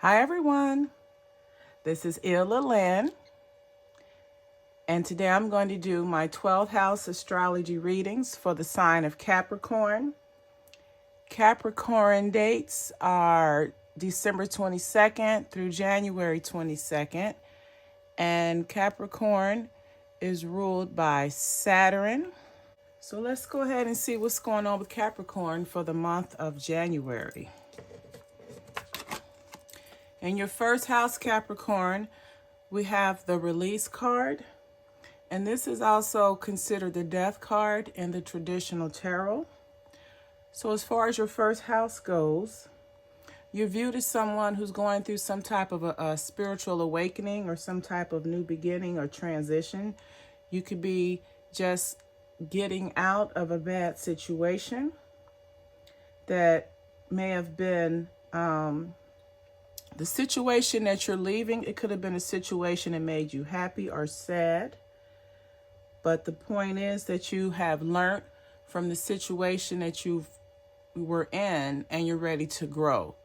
Hi everyone, this is Illa Lynn, and today I'm going to do my 12th house astrology readings for the sign of Capricorn. Capricorn dates are December 22nd through January 22nd, and Capricorn is ruled by Saturn. So let's go ahead and see what's going on with Capricorn for the month of January. In your first house, Capricorn, we have the release card, and this is also considered the death card in the traditional tarot. So as far as your first house goes, you're viewed as someone who's going through some type of a spiritual awakening or some type of new beginning or transition. You could be just getting out of a bad situation that may have been the situation that you're leaving. It could have been a situation that made you happy or sad. But the point is that you have learned from the situation that you were in and you're ready to grow.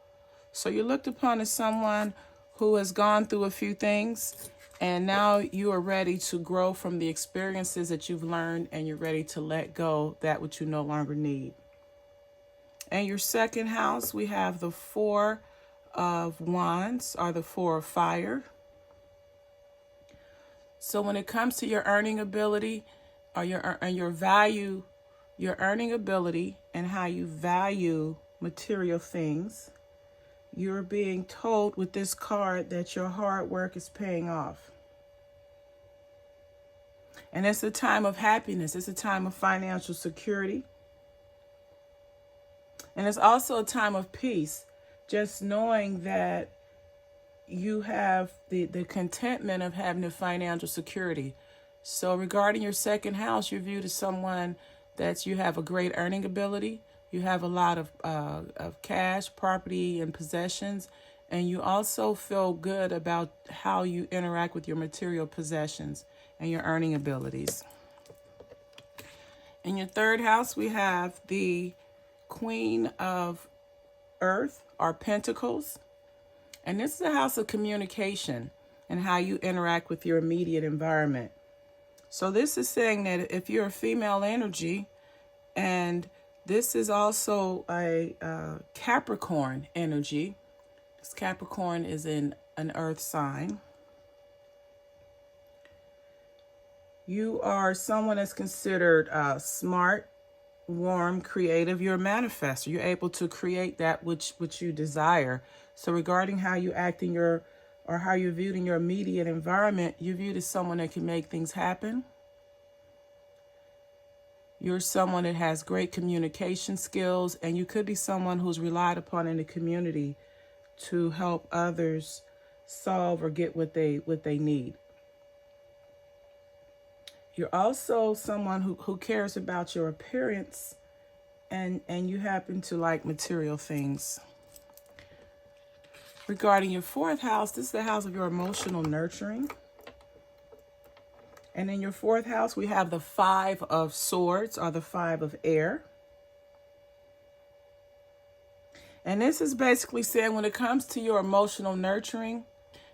So you're looked upon as someone who has gone through a few things, and now you are ready to grow from the experiences that you've learned, and you're ready to let go that which you no longer need. In your second house, we have the Four of Wands, or the Four of Fire. So when it comes to your earning ability or your value, your earning ability and how you value material things, you're being told with this card that your hard work is paying off. And it's a time of happiness. It's a time of financial security. And it's also a time of peace. Just knowing that you have the contentment of having the financial security. So regarding your second house, you're viewed as someone that you have a great earning ability. You have a lot of cash, property, and possessions. And you also feel good about how you interact with your material possessions and your earning abilities. In your third house, we have the Queen of Earth, or Pentacles. And this is a house of communication and how you interact with your immediate environment. So this is saying that if you're a female energy, and this is also a Capricorn energy, this Capricorn is in an earth sign. You are someone that's considered smart, warm, creative. You're a manifestor. You're able to create that which you desire. So regarding how you act in your, or how you're viewed in your immediate environment, you're viewed as someone that can make things happen. You're someone that has great communication skills, and you could be someone who's relied upon in the community to help others solve or get what they need. You're also someone who cares about your appearance, and you happen to like material things. Regarding your fourth house, this is the house of your emotional nurturing. And in your fourth house, we have the Five of Swords, or the Five of Air. And this is basically saying when it comes to your emotional nurturing,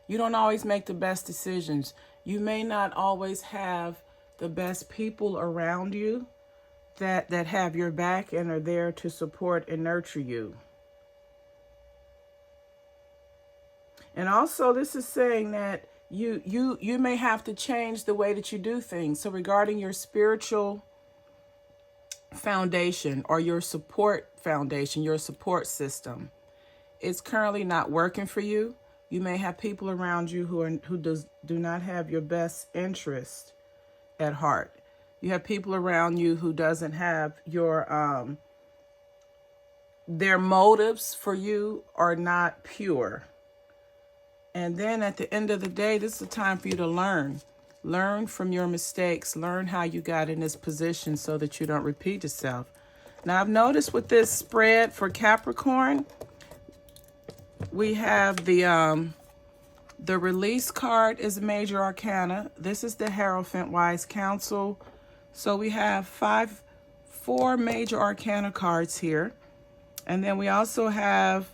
you don't always make the best decisions. You may not always have the best people around you that have your back and are there to support and nurture you. And also this is saying that you may have to change the way that you do things. So regarding your spiritual foundation or your support foundation, your support system, it's currently not working for you. You may have people around you who do not have your best interest at heart. You have people around you who doesn't have your their motives for you are not pure. And then at the end of the day, this is a time for you to learn from your mistakes, learn how you got in this position so that you don't repeat yourself. Now I've noticed with this spread for Capricorn, we have the release card is a major arcana. This is the Hierophant Wise Counsel. So we have four major arcana cards here. And then we also have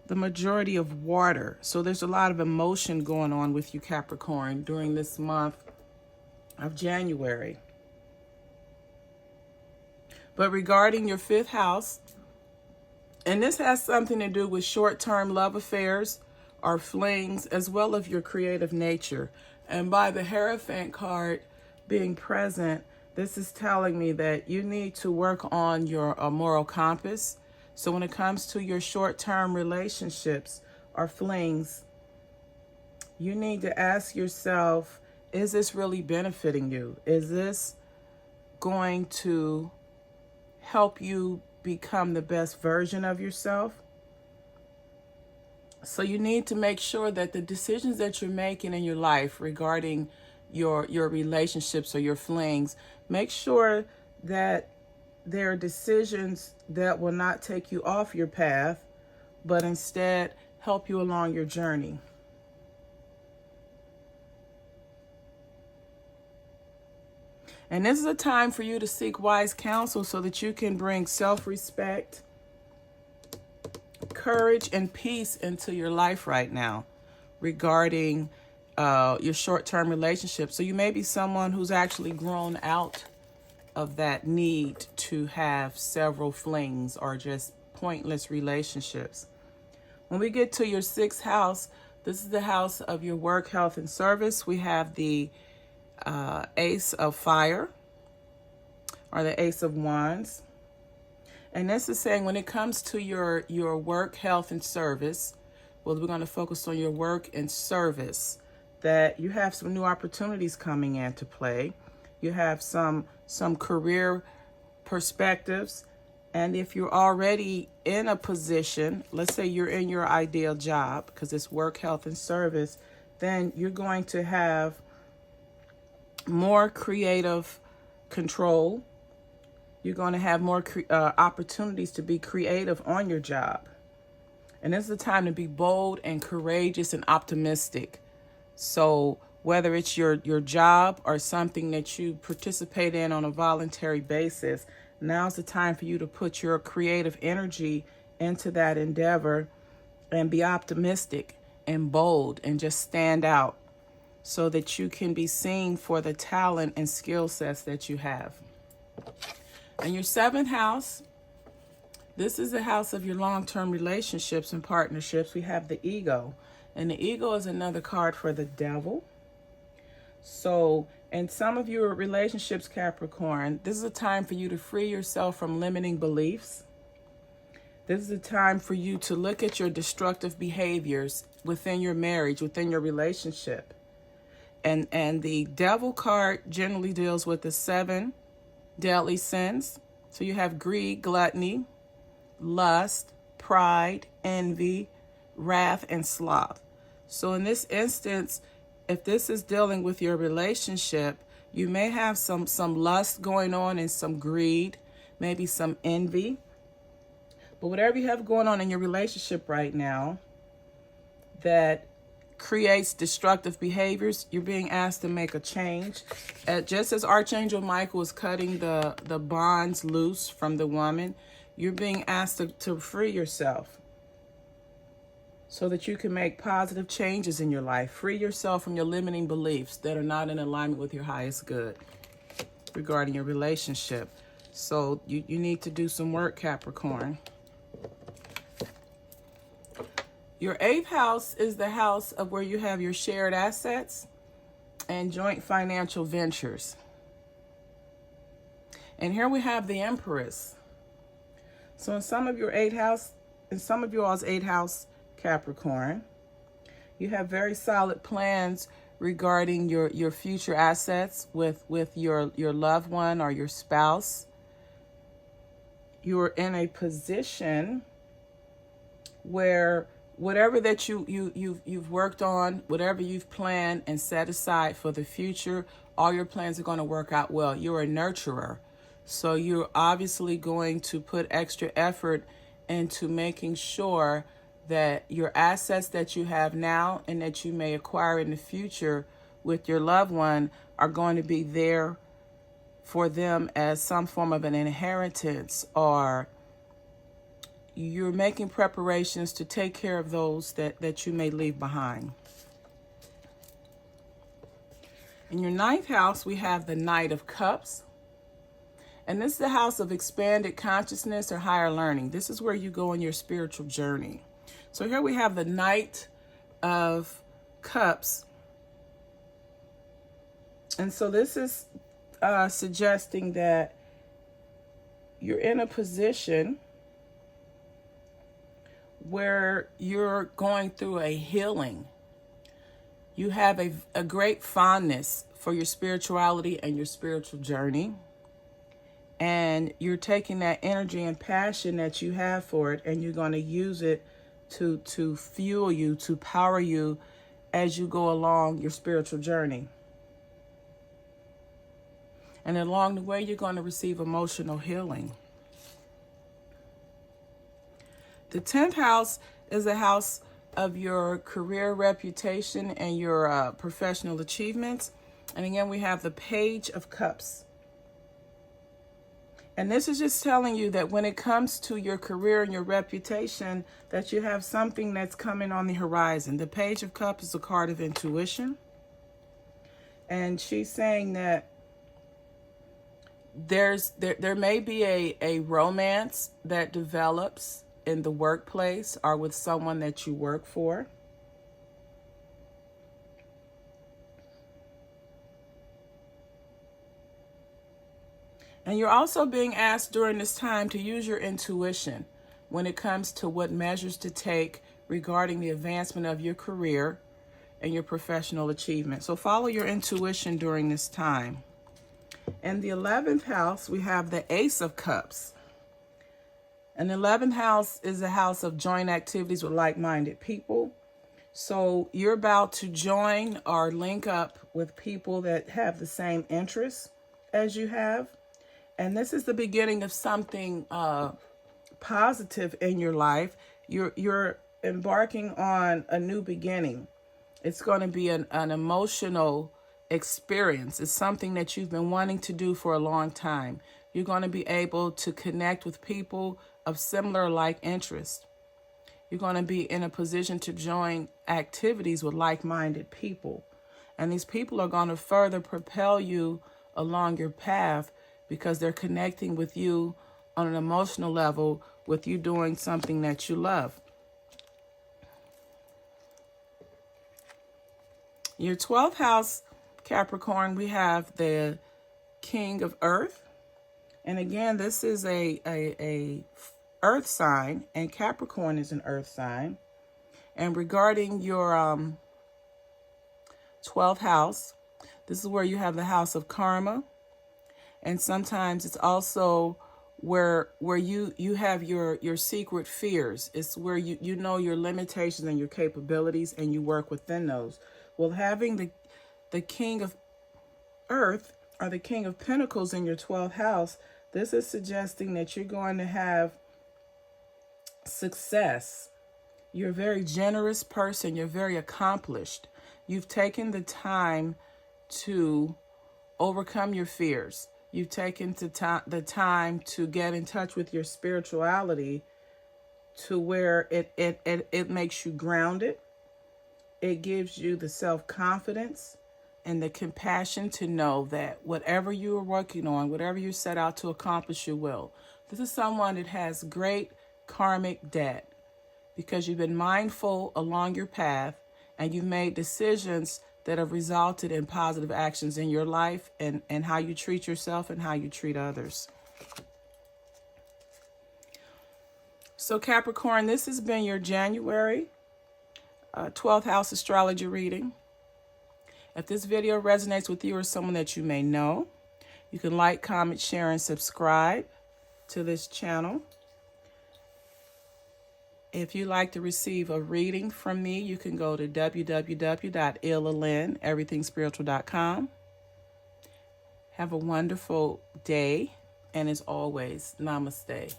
the majority of water. So there's a lot of emotion going on with you, Capricorn, during this month of January. But regarding your 5th house, and this has something to do with short-term love affairs or flings, as well as your creative nature. And by the Hierophant card being present, this is telling me that you need to work on your moral compass. So when it comes to your short-term relationships or flings, you need to ask yourself, is this really benefiting you? Is this going to help you become the best version of yourself? So you need to make sure that the decisions that you're making in your life regarding your relationships or your flings, make sure that there are decisions that will not take you off your path, but instead help you along your journey. And this is a time for you to seek wise counsel so that you can bring self-respect, courage, and peace into your life right now regarding your short-term relationship. So you may be someone who's actually grown out of that need to have several flings or just pointless relationships. When we get to your 6th house, this is the house of your work, health, and service. We have the Ace of Fire or the Ace of Wands. And this is saying when it comes to your work, health, and service, well, we're going to focus on your work and service, that you have some new opportunities coming into play. You have some career perspectives. And if you're already in a position, let's say you're in your ideal job, because it's work, health, and service, then you're going to have more creative control. You're going to have more opportunities to be creative on your job. And this is a time to be bold and courageous and optimistic. So whether it's your job or something that you participate in on a voluntary basis, now's the time for you to put your creative energy into that endeavor and be optimistic and bold and just stand out so that you can be seen for the talent and skill sets that you have. And your 7th house, this is the house of your long-term relationships and partnerships. We have the ego. And the ego is another card for the devil. So in some of your relationships, Capricorn, this is a time for you to free yourself from limiting beliefs. This is a time for you to look at your destructive behaviors within your marriage, within your relationship. And the devil card generally deals with the 7 deadly sins. So you have greed, gluttony, lust, pride, envy, wrath, and sloth. So in this instance, if this is dealing with your relationship, you may have some lust going on and some greed, maybe some envy. But whatever you have going on in your relationship right now that creates destructive behaviors, you're being asked to make a change. Just as Archangel Michael is cutting the bonds loose from the woman, you're being asked to free yourself so that you can make positive changes in your life. Free yourself from your limiting beliefs that are not in alignment with your highest good regarding your relationship. So you need to do some work, Capricorn. Your 8th house is the house of where you have your shared assets and joint financial ventures. And here we have the Empress. So in some of your 8th house, in some of you all's 8th house, Capricorn, you have very solid plans regarding your future assets with your loved one or your spouse. You're in a position where whatever that you've worked on, whatever you've planned and set aside for the future, all your plans are going to work out well. You're a nurturer. So you're obviously going to put extra effort into making sure that your assets that you have now and that you may acquire in the future with your loved one are going to be there for them as some form of an inheritance, or you're making preparations to take care of those that you may leave behind. In your 9th house, we have the Knight of Cups. And this is the house of expanded consciousness or higher learning. This is where you go on your spiritual journey. So here we have the Knight of Cups. And so this is suggesting that you're in a position where you're going through a healing. You have a great fondness for your spirituality and your spiritual journey. And you're taking that energy and passion that you have for it, and you're going to use it to fuel you, to power you as you go along your spiritual journey. And along the way, you're going to receive emotional healing. The 10th house is a house of your career reputation and your professional achievements. And again, we have the Page of Cups. And this is just telling you that when it comes to your career and your reputation, that you have something that's coming on the horizon. The Page of Cups is a card of intuition. And she's saying that there may be a romance that develops in the workplace or with someone that you work for. And you're also being asked during this time to use your intuition when it comes to what measures to take regarding the advancement of your career and your professional achievement. So follow your intuition during this time. In the 11th house, we have the Ace of Cups. And the 11th house is a house of joint activities with like-minded people. So you're about to join or link up with people that have the same interests as you have. And this is the beginning of something positive in your life. You're embarking on a new beginning. It's going to be an emotional experience. It's something that you've been wanting to do for a long time. You're going to be able to connect with people of similar like interest. You're going to be in a position to join activities with like-minded people. And these people are going to further propel you along your path because they're connecting with you on an emotional level with you doing something that you love. Your 12th house, Capricorn, we have the King of Earth. And again, this is a earth sign, and Capricorn is an earth sign. And regarding your 12th house, this is where you have the house of karma. And sometimes it's also where you have your secret fears. It's where you know your limitations and your capabilities, and you work within those. Well, having the King of Earth or the King of Pentacles in your 12th house, this is suggesting that you're going to have success. You're a very generous person. You're very accomplished. You've taken the time to overcome your fears. You've taken the time to get in touch with your spirituality to where it makes you grounded. It gives you the self-confidence and the compassion to know that whatever you are working on, whatever you set out to accomplish, you will. This is someone that has great karmic debt because you've been mindful along your path and you've made decisions that have resulted in positive actions in your life and how you treat yourself and how you treat others. So Capricorn, this has been your January 12th house astrology reading. If this video resonates with you or someone that you may know, you can like, comment, share, and subscribe to this channel. If you'd like to receive a reading from me, you can go to www.illalenneverythingspiritual.com. Have a wonderful day, and as always, namaste.